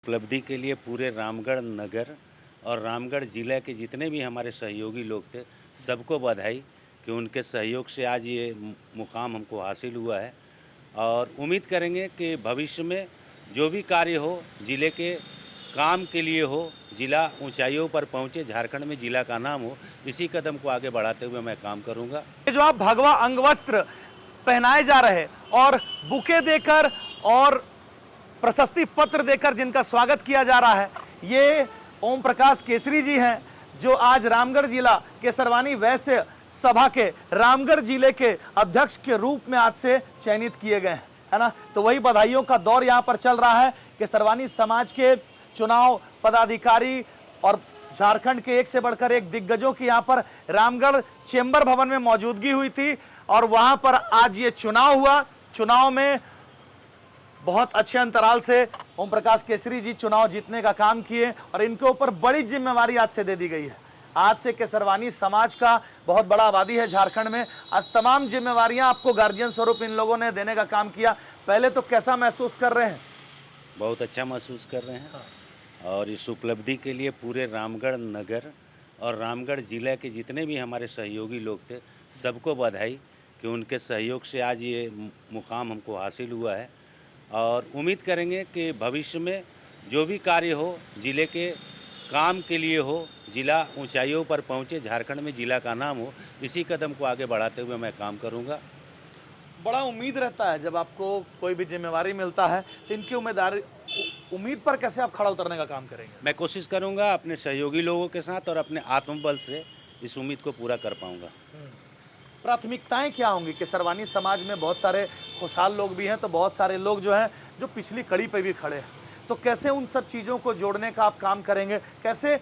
उपलब्धि के लिए पूरे रामगढ़ नगर और रामगढ़ ज़िले के जितने भी हमारे सहयोगी लोग थे, सबको बधाई कि उनके सहयोग से आज ये मुकाम हमको हासिल हुआ है। और उम्मीद करेंगे कि भविष्य में जो भी कार्य हो, ज़िले के काम के लिए हो, ज़िला ऊंचाइयों पर पहुंचे, झारखंड में ज़िला का नाम हो, इसी कदम को आगे बढ़ाते हुए मैं काम करूंगा। ये जो आप भगवा अंग वस्त्र पहनाए जा रहे और बुके देकर और प्रशस्ति पत्र देकर जिनका स्वागत किया जा रहा है, ये ओम प्रकाश केसरी जी हैं, जो आज रामगढ़ जिला के सर्वानी वैश्य सभा के रामगढ़ जिले के अध्यक्ष के रूप में आज से चयनित किए गए हैं, है ना। तो वही बधाइयों का दौर यहाँ पर चल रहा है कि सर्वानी समाज के चुनाव पदाधिकारी और झारखंड के एक से बढ़कर एक दिग्गजों की यहाँ पर रामगढ़ चेंबर भवन में मौजूदगी हुई थी और वहां पर आज ये चुनाव हुआ। चुनाव में बहुत अच्छे अंतराल से ओम प्रकाश केसरी जी चुनाव जीतने का काम किए और इनके ऊपर बड़ी जिम्मेवारी आज से दे दी गई है। आज से केसरवानी समाज का बहुत बड़ा आबादी है झारखंड में। आज तमाम जिम्मेवारियां आपको गार्जियन स्वरूप इन लोगों ने देने का काम किया। पहले तो कैसा महसूस कर रहे हैं? बहुत अच्छा महसूस कर रहे हैं। और इस उपलब्धि के लिए पूरे रामगढ़ नगर और रामगढ़ ज़िले के जितने भी हमारे सहयोगी लोग थे, सबको बधाई कि उनके सहयोग से आज ये मुकाम हमको हासिल हुआ है। और उम्मीद करेंगे कि भविष्य में जो भी कार्य हो, ज़िले के काम के लिए हो, ज़िला ऊंचाइयों पर पहुंचे, झारखंड में ज़िला का नाम हो, इसी कदम को आगे बढ़ाते हुए मैं काम करूंगा। बड़ा उम्मीद रहता है जब आपको कोई भी जिम्मेवारी मिलता है, तो इनकी उम्मीद पर कैसे आप खड़ा उतरने का काम करेंगे? मैं कोशिश करूंगा अपने सहयोगी लोगों के साथ और अपने आत्मबल से इस उम्मीद को पूरा कर पाऊंगा। प्राथमिकताएं क्या होंगी कि सर्वानी समाज में बहुत सारे खुशहाल लोग भी हैं, तो बहुत सारे लोग जो हैं जो पिछली कड़ी पे भी खड़े हैं, तो कैसे उन सब चीज़ों को जोड़ने का आप काम करेंगे? कैसे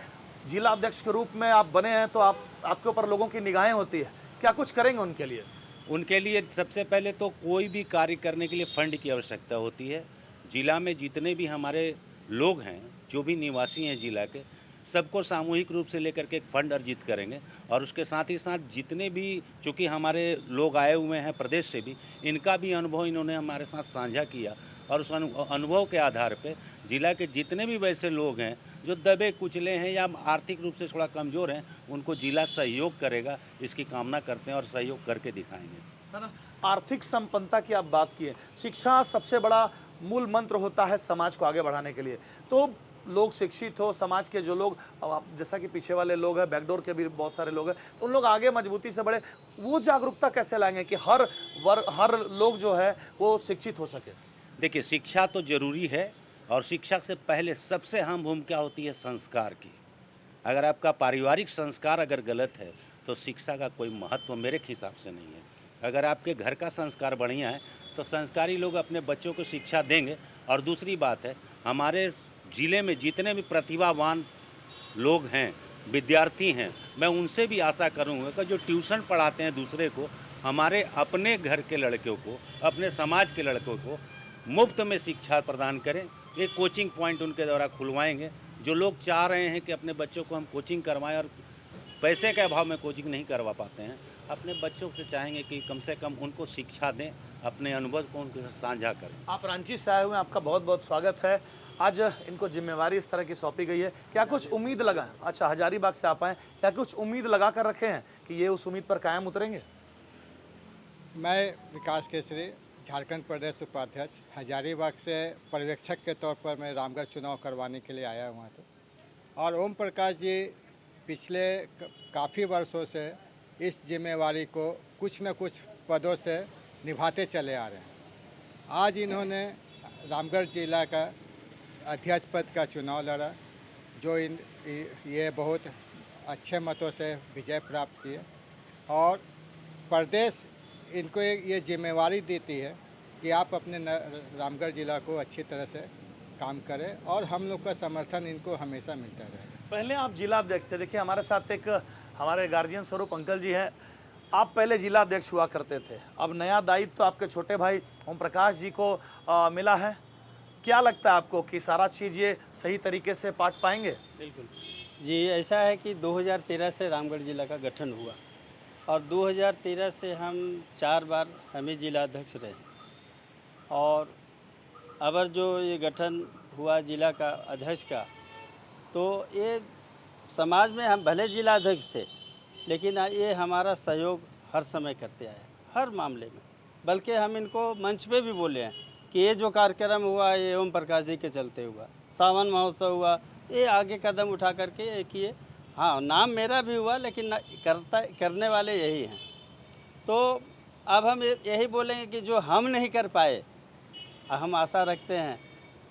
जिला अध्यक्ष के रूप में आप बने हैं तो आपके ऊपर लोगों की निगाहें होती है, क्या कुछ करेंगे उनके लिए? उनके लिए सबसे पहले तो कोई भी कार्य करने के लिए फंड की आवश्यकता होती है। जिला में जितने भी हमारे लोग हैं, जो भी निवासी हैं जिला के, सबको सामूहिक रूप से लेकर के एक फंड अर्जित करेंगे। और उसके साथ ही साथ जितने भी, चूँकि हमारे लोग आए हुए हैं प्रदेश से भी, इनका भी अनुभव इन्होंने हमारे साथ साझा किया और उस अनुभव के आधार पे जिला के जितने भी वैसे लोग हैं जो दबे कुचले हैं या आर्थिक रूप से थोड़ा कमज़ोर हैं, उनको जिला सहयोग करेगा, इसकी कामना करते हैं और सहयोग करके दिखाएंगे, है ना। आर्थिक संपन्नता की आप बात किए, शिक्षा सबसे बड़ा मूल मंत्र होता है समाज को आगे बढ़ाने के लिए। तो लोग शिक्षित हो, समाज के जो लोग जैसा कि पीछे वाले लोग हैं, बैकडोर के भी बहुत सारे लोग हैं, तो उन लोग आगे मजबूती से बढ़े, वो जागरूकता कैसे लाएंगे कि हर लोग जो है वो शिक्षित हो सके? देखिए, शिक्षा तो ज़रूरी है और शिक्षा से पहले सबसे अहम भूमिका होती है संस्कार की। अगर आपका पारिवारिक संस्कार अगर गलत है तो शिक्षा का कोई महत्व मेरे हिसाब से नहीं है। अगर आपके घर का संस्कार बढ़िया है तो संस्कारी लोग अपने बच्चों को शिक्षा देंगे। और दूसरी बात है, हमारे ज़िले में जितने भी प्रतिभावान लोग हैं, विद्यार्थी हैं, मैं उनसे भी आशा करूँगा कि जो ट्यूशन पढ़ाते हैं दूसरे को, हमारे अपने घर के लड़कों को, अपने समाज के लड़कों को मुफ्त में शिक्षा प्रदान करें। एक कोचिंग पॉइंट उनके द्वारा खुलवाएंगे। जो लोग चाह रहे हैं कि अपने बच्चों को हम कोचिंग करवाएं और पैसे के अभाव में कोचिंग नहीं करवा पाते हैं, अपने बच्चों से चाहेंगे कि कम से कम उनको शिक्षा दें, अपने अनुभव को उनके साथ साझा करें। आप रांची से आए हुए हैं, आपका बहुत बहुत स्वागत है। आज इनको जिम्मेवारी इस तरह की सौंपी गई है, क्या कुछ उम्मीद लगा? अच्छा, हजारीबाग से आप आए, क्या कुछ उम्मीद लगा कर रखे हैं कि ये उस उम्मीद पर कायम उतरेंगे? मैं विकास केसरी, झारखंड प्रदेश उपाध्यक्ष, हजारीबाग से पर्यवेक्षक के तौर पर मैं रामगढ़ चुनाव करवाने के लिए आया हुआ था। और ओम प्रकाश जी पिछले काफ़ी वर्षों से इस जिम्मेवारी को कुछ न कुछ पदों से निभाते चले आ रहे हैं। आज इन्होंने रामगढ़ जिला का अध्यक्ष पद का चुनाव लड़ा, जो ये बहुत अच्छे मतों से विजय प्राप्त किए और प्रदेश इनको ये जिम्मेवारी देती है कि आप अपने रामगढ़ जिला को अच्छी तरह से काम करें और हम लोग का समर्थन इनको हमेशा मिलता रहेगा। पहले आप जिला अध्यक्ष थे, देखिए हमारे साथ एक हमारे गार्जियन स्वरूप अंकल जी हैं, आप पहले जिला अध्यक्ष हुआ करते थे, अब नया दायित्व तो आपके छोटे भाई ओम प्रकाश जी को मिला है। क्या लगता है आपको कि सारा चीज़ ये सही तरीके से पाट पाएंगे? बिल्कुल जी, ऐसा है कि 2013 से रामगढ़ जिला का गठन हुआ और 2013 से हम 4 बार हमें जिला अध्यक्ष रहे और अब जो ये गठन हुआ जिला का अध्यक्ष का, तो ये समाज में हम भले जिला अध्यक्ष थे, लेकिन ये हमारा सहयोग हर समय करते आए, हर मामले में। बल्कि हम इनको मंच पे भी बोले हैं कि ये जो कार्यक्रम हुआ ये ओम प्रकाश जी के चलते हुआ, सावन महोत्सव हुआ, ये आगे कदम उठा करके ये किए। हाँ, नाम मेरा भी हुआ, लेकिन करने वाले यही हैं। तो अब हम यही बोलेंगे कि जो हम नहीं कर पाए, हम आशा रखते हैं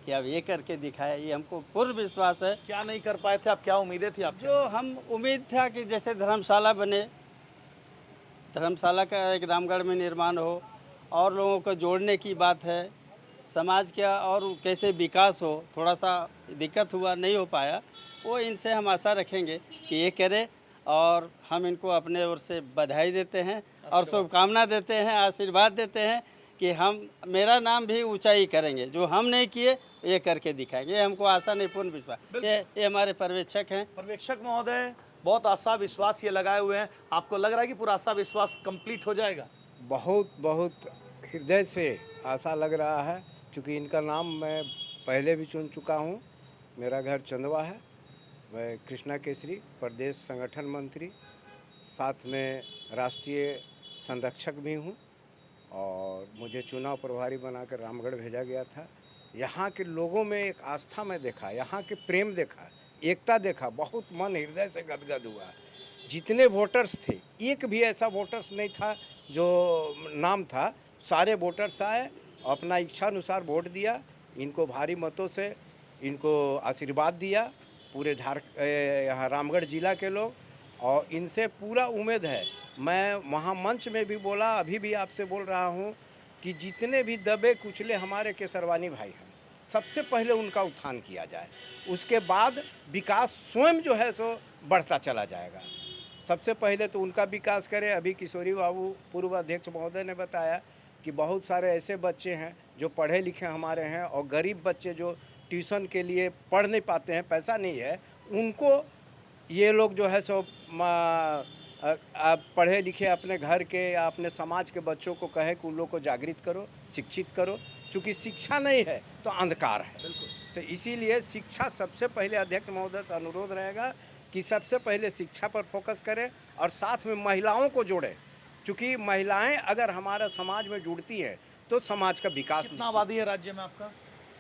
कि अब ये करके दिखाए। ये हमको पूर्ण विश्वास है। क्या नहीं कर पाए थे आप, क्या उम्मीदें थी आप? जो हम उम्मीद था कि जैसे धर्मशाला बने, धर्मशाला का एक रामगढ़ में निर्माण हो, और लोगों को जोड़ने की बात है, समाज का और कैसे विकास हो। थोड़ा सा दिक्कत हुआ, नहीं हो पाया, वो इनसे हम आशा रखेंगे कि ये करे, और हम इनको अपने ओर से बधाई देते हैं और शुभकामना देते हैं, आशीर्वाद देते हैं कि हम मेरा नाम भी ऊंचाई करेंगे। जो हम नहीं किए ये करके दिखाएंगे। ये हमको आशा नहीं, पूर्ण विश्वास। ये हमारे पर्यवेक्षक हैं। पर्यवेक्षक महोदय बहुत आशा विश्वास ये लगाए हुए हैं, आपको लग रहा है कि पूरा आशा विश्वास कंप्लीट हो जाएगा? बहुत बहुत हृदय से आशा लग रहा है, क्योंकि इनका नाम मैं पहले भी चुन चुका हूँ। मेरा घर चंदवा है, मैं कृष्णा केसरी प्रदेश संगठन मंत्री, साथ में राष्ट्रीय संरक्षक भी हूँ, और मुझे चुनाव प्रभारी बनाकर रामगढ़ भेजा गया था। यहाँ के लोगों में एक आस्था में देखा, यहाँ के प्रेम देखा, एकता देखा, बहुत मन हृदय से गदगद हुआ। जितने वोटर्स थे, एक भी ऐसा वोटर्स नहीं था जो नाम था, सारे वोटर्स आए, अपना इच्छानुसार वोट दिया, इनको भारी मतों से इनको आशीर्वाद दिया, पूरे यहाँ रामगढ़ जिला के लोग। और इनसे पूरा उम्मीद है, मैं वहाँ मंच में भी बोला, अभी भी आपसे बोल रहा हूँ कि जितने भी दबे कुचले हमारे केसरवानी भाई हैं, सबसे पहले उनका उत्थान किया जाए, उसके बाद विकास स्वयं जो है सो बढ़ता चला जाएगा। सबसे पहले तो उनका विकास करें। अभी किशोरी बाबू पूर्व अध्यक्ष महोदय ने बताया कि बहुत सारे ऐसे बच्चे हैं जो पढ़े लिखे हमारे हैं, और गरीब बच्चे जो ट्यूशन के लिए पढ़ नहीं पाते हैं, पैसा नहीं है, उनको ये लोग जो है सो आप पढ़े लिखे अपने घर के या अपने समाज के बच्चों को कहे कि उन लोग को जागृत करो, शिक्षित करो, क्योंकि शिक्षा नहीं है तो अंधकार है। बिल्कुल। इसीलिए शिक्षा सबसे पहले अध्यक्ष महोदय से अनुरोध रहेगा कि सबसे पहले शिक्षा पर फोकस करें, और साथ में महिलाओं को जोड़ें, क्योंकि महिलाएं अगर हमारा समाज में जुड़ती हैं तो समाज का विकास। कितना आबादी है राज्य में आपका?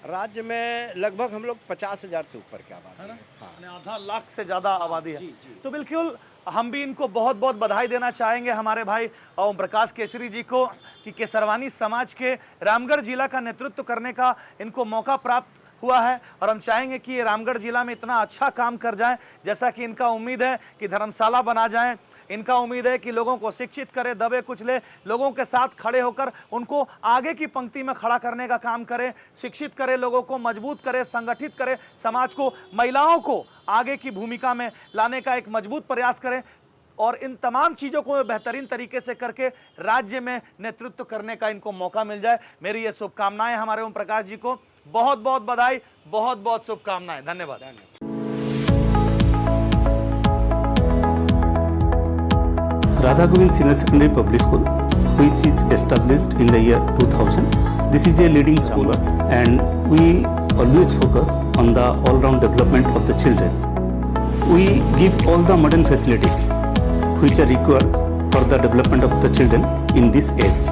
राज्य में लगभग हम लोग 50,000 से ऊपर की आबादी है। हाँ, आधा लाख से ज़्यादा आबादी है। तो बिल्कुल हम भी इनको बहुत बहुत बधाई देना चाहेंगे, हमारे भाई ओम प्रकाश केसरी जी को, कि केसरवानी समाज के रामगढ़ जिला का नेतृत्व करने का इनको मौका प्राप्त हुआ है। और हम चाहेंगे कि ये रामगढ़ जिला में इतना अच्छा काम कर जाए, जैसा कि इनका उम्मीद है कि धर्मशाला बना जाए। इनका उम्मीद है कि लोगों को शिक्षित करे, दबे कुचले लोगों के साथ खड़े होकर उनको आगे की पंक्ति में खड़ा करने का काम करे, शिक्षित करे, लोगों को मजबूत करे, संगठित करे, समाज को, महिलाओं को आगे की भूमिका में लाने का एक मजबूत प्रयास करें, और इन तमाम चीज़ों को बेहतरीन तरीके से करके राज्य में नेतृत्व करने का इनको मौका मिल जाए। मेरी ये शुभकामनाएं हमारे ओम प्रकाश जी को, बहुत बहुत बधाई, बहुत बहुत शुभकामनाएं। धन्यवाद। Radha Govind Senior Secondary Public School, which is established in the year 2000. This is a leading school, and we always focus on the all-round development of the children. We give all the modern facilities which are required for the development of the children in this age.